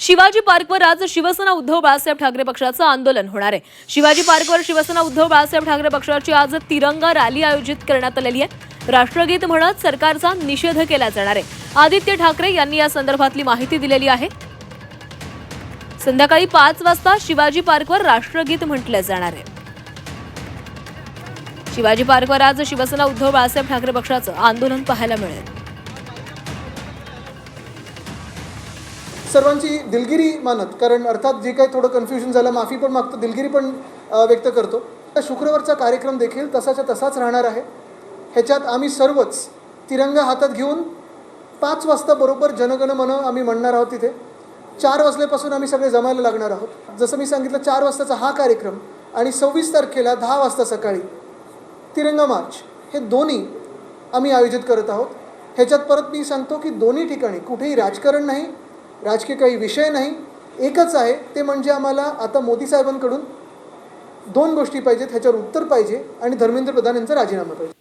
शिवाजी पार्कवर आज शिवसेना उद्धव बाळासाहेब ठाकरे पक्षाचं आंदोलन होणार आहे। शिवाजी पार्कवर शिवसेना उद्धव बाळासाहेब ठाकरे पक्षाची आज तिरंगा रॅली आयोजित करण्यात आलेली आहे। राष्ट्रगीत म्हणत सरकारचा निषेध केला जाणार आहे। आदित्य ठाकरे यांनी या संदर्भातली माहिती दिलेली आहे। संध्याकाळी 5 वाजता शिवाजी पार्कवर राष्ट्रगीत म्हटलं जाणार आहे। शिवाजी पार्कवर आज शिवसेना उद्धव बाळासाहेब ठाकरे पक्षाचं आंदोलन पाहायला मिळेल। सर्वांची दिलगिरी मानत, कारण अर्थात जे काही थोडं कन्फ्युजन झालं, माफी पण मागतो, दिलगिरी पण व्यक्त करतो। शुक्रवारचा कार्यक्रम देखील तसाच्या तसाच राहणार आहे। ह्याच्यात आम्ही सर्वच तिरंगा हातात घेऊन 5 वाजता बरोबर जनगण मन आम्ही म्हणणार आहोत। तिथे 4 वाजल्यापासून आम्ही सगळे जमायला लागणार आहोत। जसं मी सांगितलं, 4 वाजताचा हा कार्यक्रम आणि 26 तारखेला 10 वाजता सकाळी तिरंगा मार्च, हे दोन्ही आम्ही आयोजित करत आहोत। ह्याच्यात परत मी सांगतो की दोन्ही ठिकाणी कुठेही राजकारण नाही, राजकीय काही विषय नाही, एकच आहे, ते म्हणजे आम्हाला आता मोदी साहेबांकडून 2 गोष्टी पाहिजेत, ह्याच्यावर उत्तर पाहिजे आणि धर्मेंद्र प्रधान यांचा राजीनामा पाहिजे।